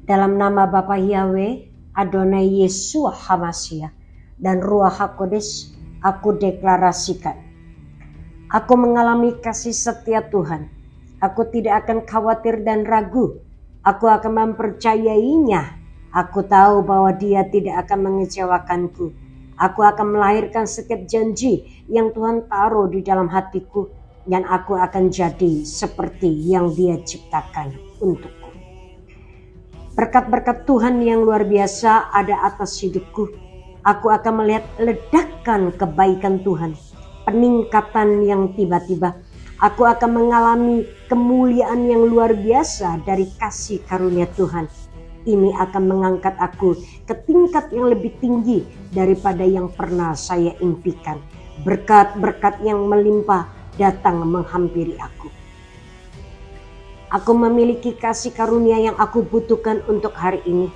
Dalam nama Bapa Yahweh, Adonai Yeshua HaMashiach, dan Ruach HaKodesh, aku deklarasikan. Aku mengalami kasih setia Tuhan. Aku tidak akan khawatir dan ragu. Aku akan mempercayainya. Aku tahu bahwa Dia tidak akan mengecewakanku. Aku akan melahirkan setiap janji yang Tuhan taruh di dalam hatiku, dan aku akan jadi seperti yang Dia ciptakan untukku. Berkat-berkat Tuhan yang luar biasa ada atas hidupku. Aku akan melihat ledakan kebaikan Tuhan, peningkatan yang tiba-tiba. Aku akan mengalami kemuliaan yang luar biasa dari kasih karunia Tuhan. Ini akan mengangkat aku ke tingkat yang lebih tinggi daripada yang pernah saya impikan. Berkat-berkat yang melimpah datang menghampiri aku. Aku memiliki kasih karunia yang aku butuhkan untuk hari ini.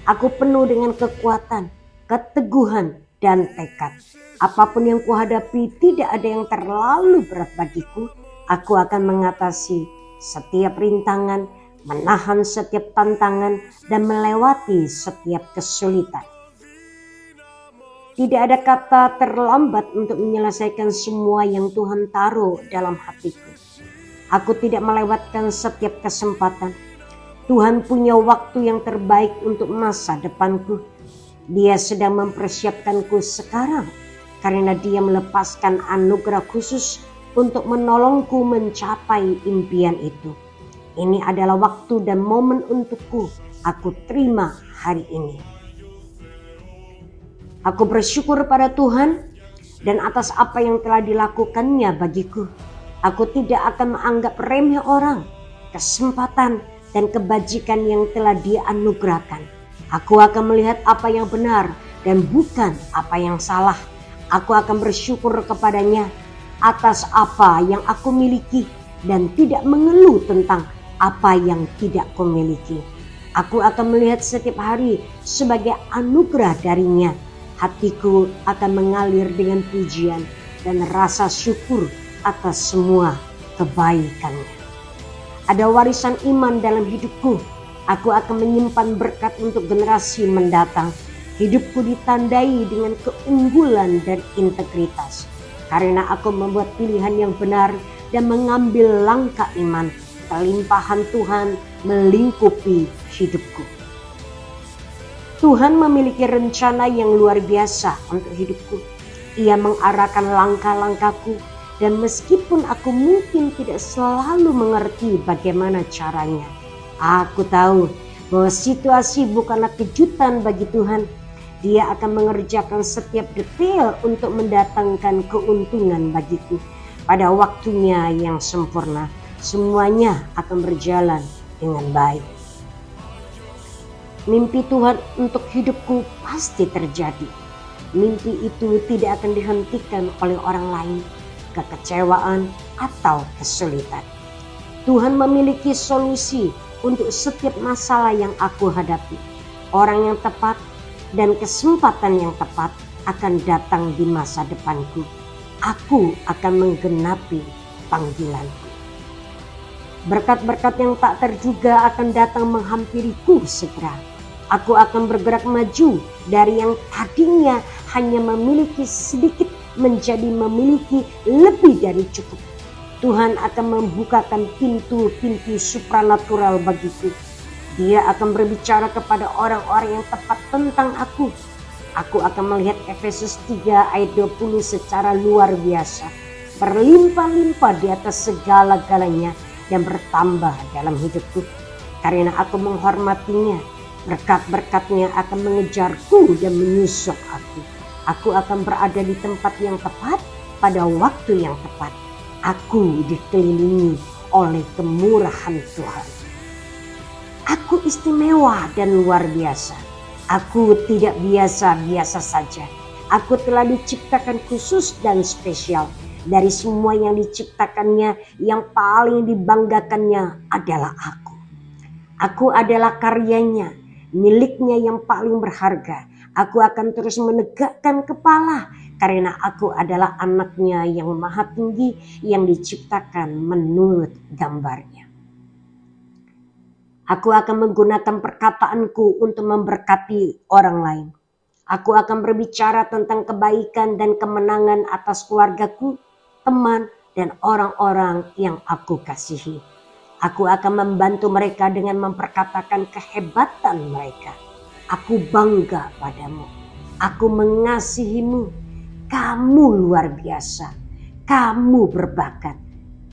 Aku penuh dengan kekuatan, keteguhan, dan tekad. Apapun yang kuhadapi, tidak ada yang terlalu berat bagiku. Aku akan mengatasi setiap rintangan, menahan setiap tantangan, dan melewati setiap kesulitan. Tidak ada kata terlambat untuk menyelesaikan semua yang Tuhan taruh dalam hatiku. Aku tidak melewatkan setiap kesempatan. Tuhan punya waktu yang terbaik untuk masa depanku. Dia sedang mempersiapkanku sekarang karena Dia melepaskan anugerah khusus untuk menolongku mencapai impian itu. Ini adalah waktu dan momen untukku. Aku terima hari ini. Aku bersyukur pada Tuhan dan atas apa yang telah dilakukannya bagiku. Aku tidak akan menganggap remeh orang, kesempatan, dan kebajikan yang telah Dia anugerahkan. Aku akan melihat apa yang benar dan bukan apa yang salah. Aku akan bersyukur kepadanya atas apa yang aku miliki dan tidak mengeluh tentang apa yang tidak kumiliki. Aku akan melihat setiap hari sebagai anugerah darinya. Hatiku akan mengalir dengan pujian dan rasa syukur atas semua kebaikannya. Ada warisan iman dalam hidupku. Aku akan menyimpan berkat untuk generasi mendatang. Hidupku ditandai dengan keunggulan dan integritas. Karena aku membuat pilihan yang benar dan mengambil langkah iman. Kelimpahan Tuhan melingkupi hidupku. Tuhan memiliki rencana yang luar biasa untuk hidupku. Ia mengarahkan langkah-langkahku. Dan meskipun aku mungkin tidak selalu mengerti bagaimana caranya, aku tahu bahwa situasi bukanlah kejutan bagi Tuhan. Dia akan mengerjakan setiap detail untuk mendatangkan keuntungan bagiku. Pada waktunya yang sempurna, semuanya akan berjalan dengan baik. Mimpi Tuhan untuk hidupku pasti terjadi. Mimpi itu tidak akan dihentikan oleh orang lain, kekecewaan, atau kesulitan. Tuhan memiliki solusi untuk setiap masalah yang aku hadapi. Orang yang tepat dan kesempatan yang tepat akan datang di masa depanku. Aku akan menggenapi panggilanku. Berkat-berkat yang tak terduga akan datang menghampiriku segera. Aku akan bergerak maju dari yang tadinya hanya memiliki sedikit menjadi memiliki lebih dari cukup. Tuhan akan membukakan pintu-pintu supranatural bagiku. Dia akan berbicara kepada orang-orang yang tepat tentang aku. Aku akan melihat Efesus 3 ayat 20 secara luar biasa. Berlimpah-limpah di atas segala-galanya dan bertambah dalam hidupku. Karena aku menghormatinya, berkat-berkatnya akan mengejarku dan menyusul aku. Aku akan berada di tempat yang tepat pada waktu yang tepat. Aku dikelilingi oleh kemurahan Tuhan. Aku istimewa dan luar biasa. Aku tidak biasa-biasa saja. Aku telah diciptakan khusus dan spesial. Dari semua yang diciptakannya, yang paling dibanggakannya adalah aku. Aku adalah karyanya, miliknya yang paling berharga. Aku akan terus menegakkan kepala karena aku adalah anaknya yang maha tinggi yang diciptakan menurut gambarnya. Aku akan menggunakan perkataanku untuk memberkati orang lain. Aku akan berbicara tentang kebaikan dan kemenangan atas keluargaku, teman, dan orang-orang yang aku kasihi. Aku akan membantu mereka dengan memperkatakan kehebatan mereka. Aku bangga padamu. Aku mengasihimu. Kamu luar biasa. Kamu berbakat.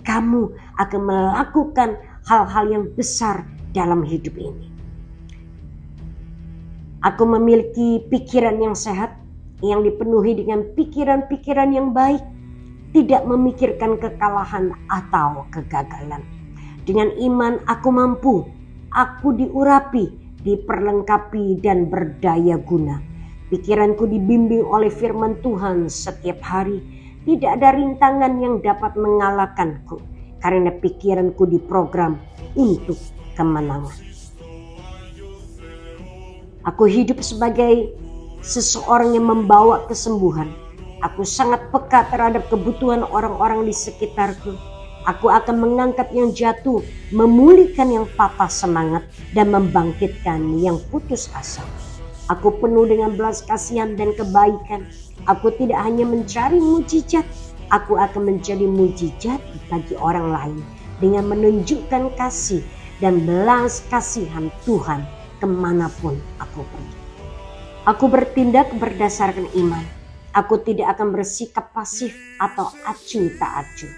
Kamu akan melakukan hal-hal yang besar dalam hidup ini. Aku memiliki pikiran yang sehat, yang dipenuhi dengan pikiran-pikiran yang baik, tidak memikirkan kekalahan atau kegagalan. Dengan iman aku mampu, aku diurapi, diperlengkapi dan berdaya guna. Pikiranku dibimbing oleh firman Tuhan setiap hari. Tidak ada rintangan yang dapat mengalahkanku, karena pikiranku diprogram untuk kemenangan. Aku hidup sebagai seseorang yang membawa kesembuhan. Aku sangat peka terhadap kebutuhan orang-orang di sekitarku. Aku akan mengangkat yang jatuh, memulihkan yang patah semangat, dan membangkitkan yang putus asa. Aku penuh dengan belas kasihan dan kebaikan. Aku tidak hanya mencari mujizat, aku akan menjadi mujizat bagi orang lain dengan menunjukkan kasih dan belas kasihan Tuhan kemanapun aku pergi. Aku bertindak berdasarkan iman. Aku tidak akan bersikap pasif atau acuh tak acuh.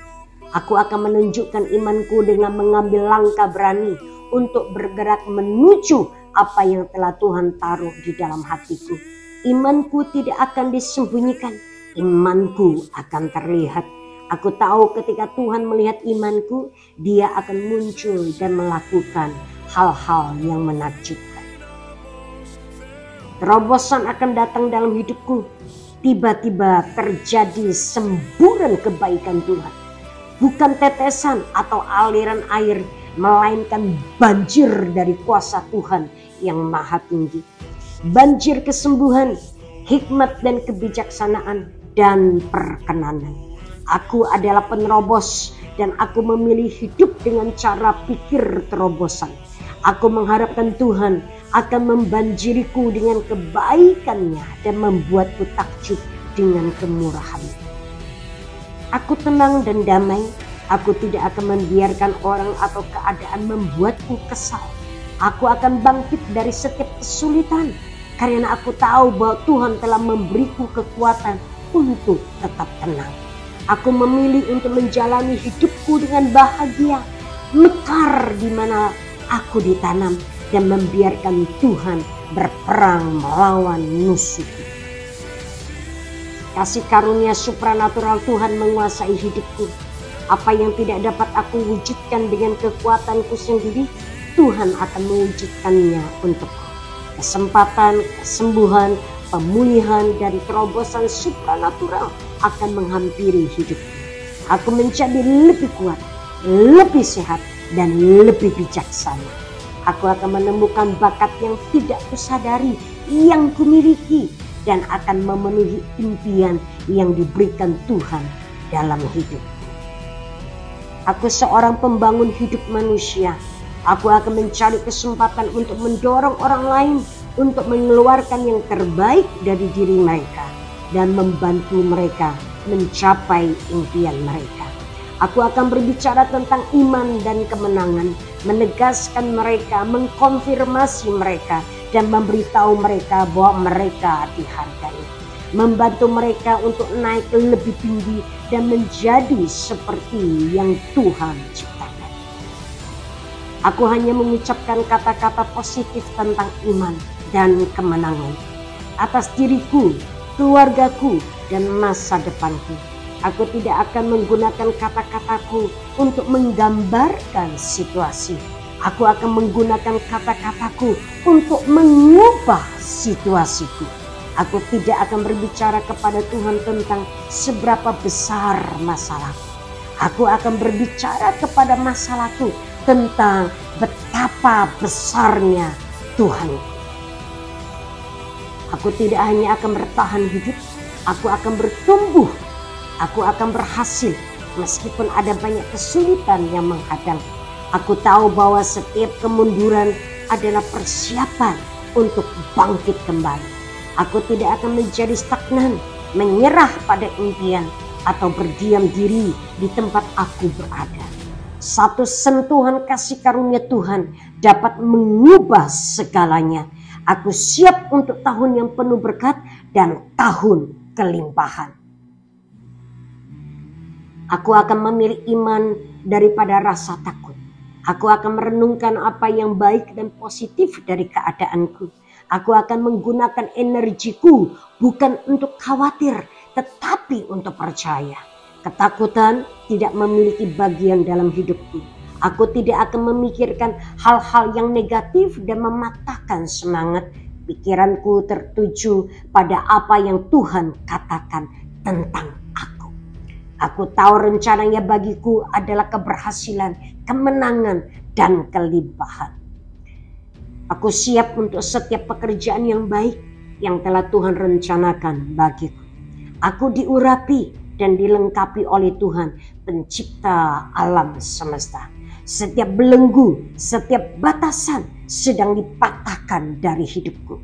Aku akan menunjukkan imanku dengan mengambil langkah berani untuk bergerak menuju apa yang telah Tuhan taruh di dalam hatiku. Imanku tidak akan disembunyikan. Imanku akan terlihat. Aku tahu ketika Tuhan melihat imanku, Dia akan muncul dan melakukan hal-hal yang menakjubkan. Terobosan akan datang dalam hidupku. Tiba-tiba terjadi semburan kebaikan Tuhan. Bukan tetesan atau aliran air, melainkan banjir dari kuasa Tuhan yang maha tinggi. Banjir kesembuhan, hikmat dan kebijaksanaan, dan perkenanan. Aku adalah penerobos dan aku memilih hidup dengan cara pikir terobosan. Aku mengharapkan Tuhan akan membanjiriku dengan kebaikannya dan membuatku takjub dengan kemurahannya. Aku tenang dan damai. Aku tidak akan membiarkan orang atau keadaan membuatku kesal. Aku akan bangkit dari setiap kesulitan karena aku tahu bahwa Tuhan telah memberiku kekuatan untuk tetap tenang. Aku memilih untuk menjalani hidupku dengan bahagia, mekar di mana aku ditanam dan membiarkan Tuhan berperang melawan musuhku. Kasih karunia supranatural Tuhan menguasai hidupku. Apa yang tidak dapat aku wujudkan dengan kekuatanku sendiri, Tuhan akan mewujudkannya untukku. Kesempatan, kesembuhan, pemulihan, dan terobosan supranatural akan menghampiri hidupku. Aku menjadi lebih kuat, lebih sehat, dan lebih bijaksana. Aku akan menemukan bakat yang tidak kusadari yang kumiliki dan akan memenuhi impian yang diberikan Tuhan dalam hidup. Aku seorang pembangun hidup manusia. Aku akan mencari kesempatan untuk mendorong orang lain untuk mengeluarkan yang terbaik dari diri mereka dan membantu mereka mencapai impian mereka. Aku akan berbicara tentang iman dan kemenangan, menegaskan mereka, mengkonfirmasi mereka, dan memberitahu mereka bahwa mereka dihargai. Membantu mereka untuk naik lebih tinggi dan menjadi seperti yang Tuhan ciptakan. Aku hanya mengucapkan kata-kata positif tentang iman dan kemenangan atas diriku, keluargaku, dan masa depanku. Aku tidak akan menggunakan kata-kataku untuk menggambarkan situasi. Aku akan menggunakan kata-kataku untuk mengubah situasiku. Aku tidak akan berbicara kepada Tuhan tentang seberapa besar masalahku. Aku akan berbicara kepada masalahku tentang betapa besarnya Tuhan. Aku tidak hanya akan bertahan hidup, aku akan bertumbuh. Aku akan berhasil meskipun ada banyak kesulitan yang menghadang. Aku tahu bahwa setiap kemunduran adalah persiapan untuk bangkit kembali. Aku tidak akan menjadi stagnan, menyerah pada impian, atau berdiam diri di tempat aku berada. Satu sentuhan kasih karunia Tuhan dapat mengubah segalanya. Aku siap untuk tahun yang penuh berkat dan tahun kelimpahan. Aku akan memilih iman daripada rasa takut. Aku akan merenungkan apa yang baik dan positif dari keadaanku. Aku akan menggunakan energiku bukan untuk khawatir, tetapi untuk percaya. Ketakutan tidak memiliki bagian dalam hidupku. Aku tidak akan memikirkan hal-hal yang negatif dan mematahkan semangat. Pikiranku tertuju pada apa yang Tuhan katakan tentang aku. Aku tahu rencananya bagiku adalah keberhasilan, kemenangan, dan kelimpahan. Aku siap untuk setiap pekerjaan yang baik yang telah Tuhan rencanakan bagiku. Aku diurapi dan dilengkapi oleh Tuhan, pencipta alam semesta. Setiap belenggu, setiap batasan sedang dipatahkan dari hidupku.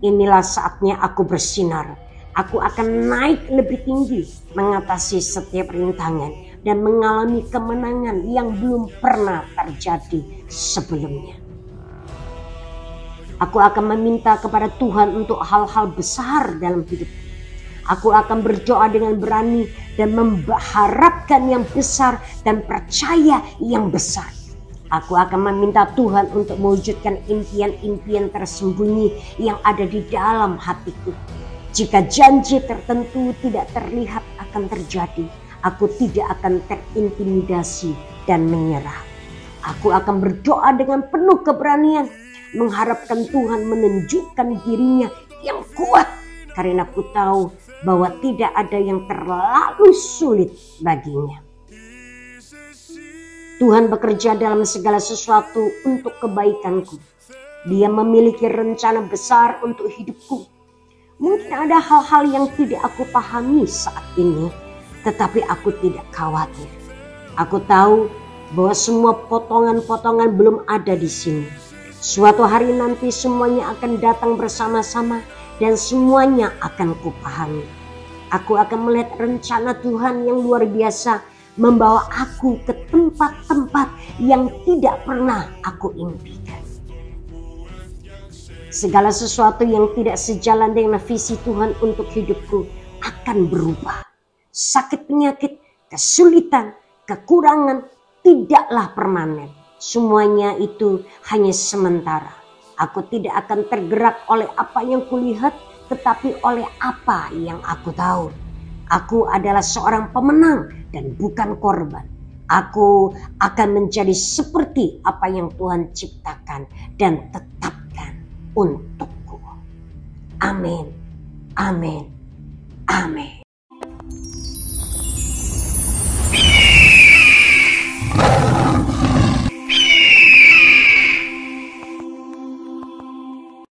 Inilah saatnya aku bersinar. Aku akan naik lebih tinggi, mengatasi setiap rintangan, dan mengalami kemenangan yang belum pernah terjadi sebelumnya. Aku akan meminta kepada Tuhan untuk hal-hal besar dalam hidupku. Aku akan berdoa dengan berani dan mengharapkan yang besar dan percaya yang besar. Aku akan meminta Tuhan untuk mewujudkan impian-impian tersembunyi yang ada di dalam hatiku. Jika janji tertentu tidak terlihat akan terjadi, aku tidak akan terintimidasi dan menyerah. Aku akan berdoa dengan penuh keberanian, mengharapkan Tuhan menunjukkan dirinya yang kuat, karena aku tahu bahwa tidak ada yang terlalu sulit baginya. Tuhan bekerja dalam segala sesuatu untuk kebaikanku. Dia memiliki rencana besar untuk hidupku. Mungkin ada hal-hal yang tidak aku pahami saat ini, tetapi aku tidak khawatir. Aku tahu bahwa semua potongan-potongan belum ada di sini. Suatu hari nanti semuanya akan datang bersama-sama dan semuanya akan kupahami. Aku akan melihat rencana Tuhan yang luar biasa membawa aku ke tempat-tempat yang tidak pernah aku impikan. Segala sesuatu yang tidak sejalan dengan visi Tuhan untuk hidupku akan berubah. Sakit penyakit, kesulitan, kekurangan tidaklah permanen. Semuanya itu hanya sementara. Aku tidak akan tergerak oleh apa yang kulihat, tetapi oleh apa yang aku tahu. Aku adalah seorang pemenang dan bukan korban. Aku akan menjadi seperti apa yang Tuhan ciptakan dan tetapkan untukku. Amin. Amin.